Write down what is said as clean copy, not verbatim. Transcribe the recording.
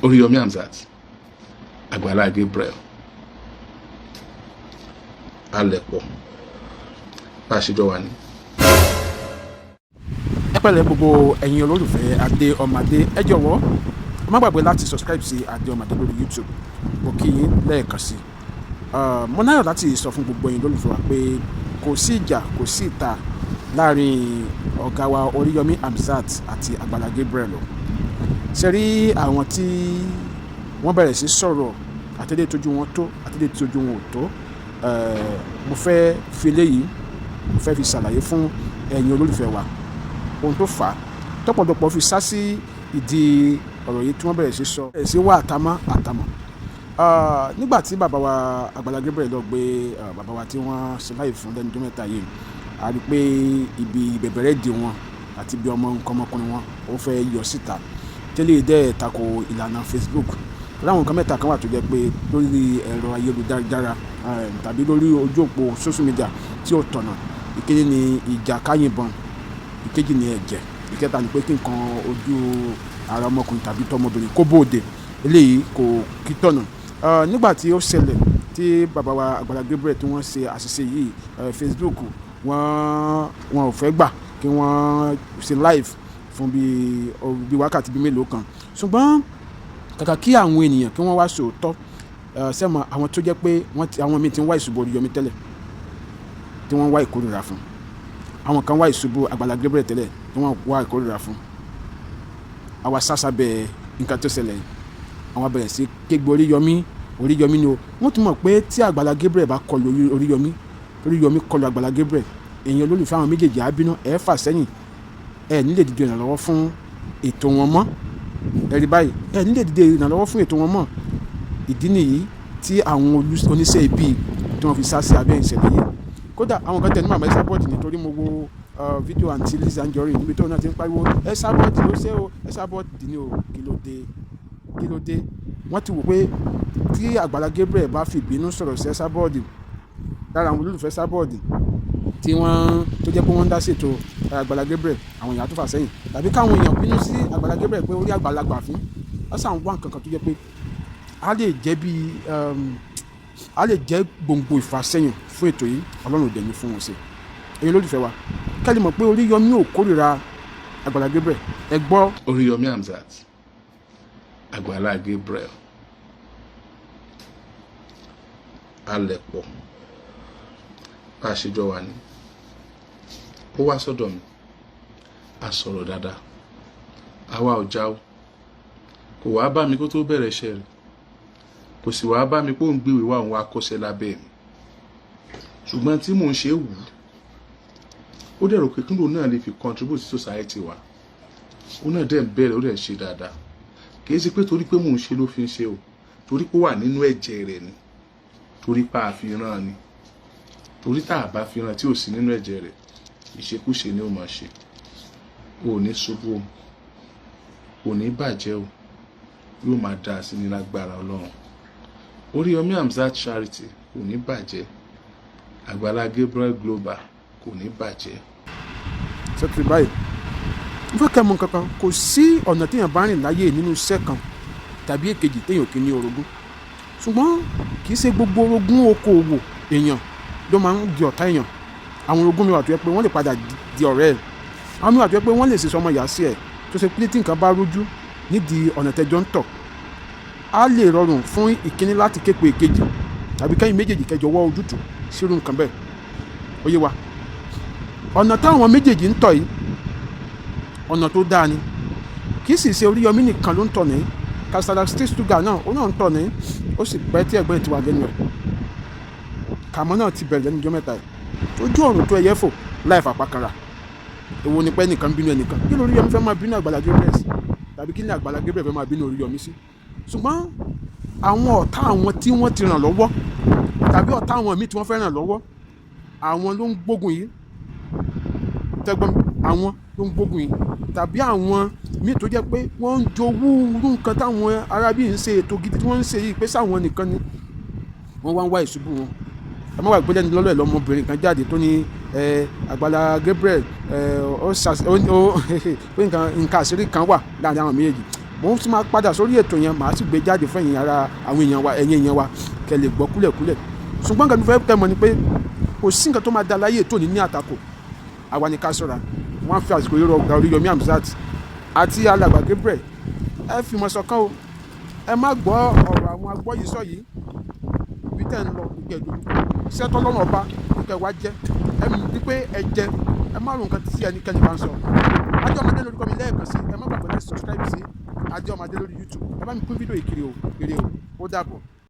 Oriyomi Hamzat, Àgbàlá Gabriel, alẹ̀pọ̀ bá a ṣe jọ wà ní. Ẹ pẹ̀lẹ́ gbogbo ẹ̀yin olólùfẹ́ Adé Ọmọdé, ẹ jọ̀wọ́ ẹ má gbàgbé láti subscribe sí Adé Ọmọdé lórí YouTube. Mo kí yín lẹ́ẹ̀kan sí. Mo náyọ̀ láti sọ fún gbogbo ẹ̀yin olólùfẹ́ wa pé kò sí ìjà kò sí ìta láàrin ọ̀gá wa Oriyomi Hamzat àti Àgbàlá Gabriel o. Ṣé rí àwọn tí wọ́n bẹ̀rẹ̀ sí sọ̀rọ̀ àtẹ́lẹ̀ tójú wọn tó àtẹ́lẹ̀ tójú wọn ò tó, mo fẹ́ fi léyìí mo fẹ́ fi ṣàlàyé fún ẹ̀yin olólùfẹ́ wa ohun tó fà á tọ́pọ̀lọpọ̀ fi sá sí ìdí ọ̀rọ̀ yìí tí wọ́n bẹ̀rẹ̀ sí sọ bẹ̀rẹ̀ sí wá àtàmọ́. Nígbà tí bàbá wa Àgbàlá Gabriel lọ gbé bàbá wa tí wọ́n ṣe láì fún lẹ́nu tó mẹ́ta yìí, a rí pé ibi ìbẹ̀bẹ̀rẹ̀ di wọn àti ibi nǹkan ọmọkùnrin wọn ó fẹ́ yọ síta tẹ́lẹ̀ dẹ́ tako ìlànà Facebook. Láwọn nǹkan mẹ́ta kan wà tó jẹ́ pé lórí ẹ̀rọ ayélujára tàbí lórí ojú òpó social media tí ó tọ̀nà. Ìkíní ni ìjà káyìnbọn, ìkejì ni ẹ̀jẹ̀, ìkẹta ni pé kí nǹkan ojú ara ọmọkùnrin tàbí tọmọbìnrin kó bóde. Eléyìí kò kí tọ̀nà. Nígbà tí ó ṣẹlẹ̀ tí bàbá wa Àgbàlá Gabriel tí wọ́n ṣe àṣìṣe yìí, Facebook wọn ò fẹ́ gbà kí wọ́n ṣe live fún bí wákàtí bí mélòó kan. Ṣùgbọ́n kàkà kí àwọn ènìyàn kí wọ́n wá sòótọ́, sẹ́mọ̀ àwọn tó jẹ́ pé àwọn míì ti ń wá ìṣubú Oriyomi tẹ́lẹ̀ tí wọ́n wá ìkórìíra fún, àwọn kan wá ìṣubú Àgbàlá Gabriel tẹ́lẹ̀ tí wọ́n wá ìkórìíra fún. Àwa sásá bẹ nǹkan tó ṣẹlẹ̀ yìí, àwọn bẹ̀rẹ̀ sí kégbé Oriyomi ni o. Wọ́n tún mọ̀ pé tí Àgbàlá Gabriel bá kọlu Oriyomi kọlu Àgbàlá Gabriel, èèyàn olólùfẹ́ àwọn méjèèjì á bínú, ẹ̀ fà sẹ́yìn, ẹ̀ nílè dìde ìrànlọ́wọ́ fún ètò wọn mọ́. Ẹ̀rí báyìí, ẹ̀ nílè dìde ìrànlọ́wọ́ fún ètò wọn mọ́. Ìdí nìyí tí àwọn oníṣẹ́ ibi tí wọ́n fi sá sí abẹ́ ìṣẹ̀lẹ̀ yìí. Kódà àwọn kan tẹnu màmá Esabod nítorí mo wo fídíò àǹtí Lizzy Anjorin níbi tó náà ti ń pariwo Esabod ló ṣe o, Esabod ní o, kí ló dé. Wọ́n ti wò pé tí Àgbàlá Gabriel bá fi ìbínú sọ̀rọ̀ sí Esabod, lára àwọn olólùfẹ́ Esabod tí wọ́n tó jẹ́ pé wọ́n ń dá ṣètò Àgbàlá Gabriel, àwọn èèyàn tó fà sẹ́yìn, tàbí káwọn èèyàn bínú sí Àgbàlá Gabriel pé orí àgbàlagbà fín, wọ́n sàn wá nǹkan kan tó jẹ́ pé a lè jẹ́ gbòǹgbò ìfàsẹ́yìn fún ètò yìí. Ọlọ́run dẹ̀ ní fún wọn ṣe. Ẹ̀yin olólùfẹ́ wa, kẹ́lí mọ̀ pé Oriyomi ò kórìíra Àgbàlá Gabriel. Ẹ gbọ́. Oriyomi Hamzat, Àgbàlá Gabriel, alẹ̀pọ̀ bá a ṣe jọ wà ní. Ó wá sọ́dọ̀ mi, a sọ̀rọ̀ dáadáa, àwa ò já o. Kò wá bá mi kó tó bẹ̀rẹ̀ iṣẹ́ rẹ̀, kò sì wá bá mi pé òun gbéwèé wá òun wá kọ́ṣẹ́ lábẹ́ mi. Ṣùgbọ́n tí mò ń ṣe wù ú, ó dẹ̀ rò pé kíndùn náà lè fi contribute to society wa. Ó náà dẹ̀ ń bẹ̀rẹ̀, ó dẹ̀ ń ṣe dáadáa. Kì í ṣe pé torí pé mò ń ṣe ló fi ń ṣe o, torí pé ó wà nínú ẹ̀jẹ̀ rẹ̀ ni, torí pé a fi rán ni, torí tá a bá fi rán tí ò sí nínú ẹ̀jẹ̀ rẹ̀, ìṣekúṣe ni ó máa ṣe. O ò ní ṣubú o, ò ní bàjẹ́ o, yóò máa dáa sí ní lágbára Ọlọ́run. Oriyomi Hamzat Charity kò ní bàjẹ́, Àgbàlá Gabriel Global kò ní bàjẹ́. Sẹ́kìrì báyìí, mo fẹ́ kẹ́ mọ̀ kankan, kò sí ọ̀nà téèyàn bá rìn láyé nínú iṣẹ́ kan tàbí èkejì téèyàn kì í ní orogún. Ṣùgbọ́n kì í ṣe gbogbo orogún okòòwò èèyàn ló máa ń di ọ̀tá èèyàn. Àwọn orogún mi wà tó yẹ pé wọ́n lè padà di ọ̀rẹ́ ẹ̀. Àwọn mi wà tó yẹ pé wọ́n lè ṣe sọmọ ìyá sí ẹ̀ tó ṣe pé tí nǹkan bá rújú nídìí ọ̀nà tẹ́jọ́ ń tọ̀, á lè rọrùn fún ìkíní láti ké pe ìkejì tàbí kẹ́yìn méjèèjì kẹjọ wọ́ ojútùú sírú nǹkan bẹ́ẹ̀. Ó yé wa. Ọ̀nà táwọn méjèèjì ń tọ̀ yìí, ọ̀nà tó dáa ni. Kì í sì ṣe Oriyomi nìkan ló ń tọ̀ ní. Kasala State Sugar náà ó náà ń tọ̀ ní. Ó sì pẹ́ tí ẹ̀gbọ́n ti wà lẹ́nu ẹ̀. Kàmọ́ náà ti bẹ̀rẹ̀ lẹ́nu ọjọ́ mẹ́ta ẹ̀. Ojú ọ̀run tó ẹyẹ fò láì fapá kanra. Èwo ni pé ẹnìkan bínú ẹnìkan. Kí ló Oriyomi fẹ́ máa bínú Àgbàlá Gabriel sí? Tàbí kí ni Àgbàlá Gabriel fẹ́ máa bínú Oriyomi sí? Ṣùgbọ́n àwọn ọ̀tá àwọn tí wọ́n ti ràn lọ́wọ́ tàbí ọ̀tá àwọn míì tí wọ́n fẹ́ ràn lọ́wọ́, àwọn ló ń gbógun yìí. Tẹ́gbọ́n, àwọn ló ń gbógun yìí. Tàbí àwọn míì tó jẹ́ pé wọ́n ń jowú irú nǹkan táwọn arábí ń ṣe ètò gidi tí wọ́n ń ṣe yìí pé sáwọn nìkan ni wọ́n wá ń wá ìṣubú wọn. Ẹ má wà gbé lẹ́nu lọ́lọ́ ẹ̀ lọ́mọbìnrin kan jáde tó ní Àgbàlá Gabriel pé nǹkan àṣírí kan wà láàrin àwọn méjèèjì. mo ti máa padà sórí ètò yẹn màá sì gbé jáde fún ẹ̀yin èèyàn wa kẹ́ lè gbọ́ kúlẹ̀kúlẹ̀. Ṣùgbọ́n nǹkan tó fẹ́ kẹ́ mọ̀ ni pé kò sí nǹkan tó máa da láyé tó ní àtakò, àwa ni ká ṣọ́ra. Wọ́n á fi àsìkò yìí rọ ọ̀gá Oriyomi Hamzat àti Àgbàlá Gabriel, ẹ fi mọ̀ ṣọ̀kan o, ẹ má gbọ́ ọ̀rọ̀ àwọn agbọ́yìísọ̀ yìí bí tẹ́ ń lọ ìgbẹ́dọ̀ iṣẹ́ tọ́lọ́run ọba nígbà wá jẹ́ ẹ mú bí pé ẹ jẹ ẹ má ro nǹkan tí ẹnikẹ́ni bá ń sọ. Adé Ọmọdé lórúkọ mi lẹ́ẹ̀kan sí, ẹ má gbàgbé láti subscribe sí Adé Ọmọdé lórí YouTube, ẹ bá mi pín fídíò ìkiri o, ó dàbọ̀.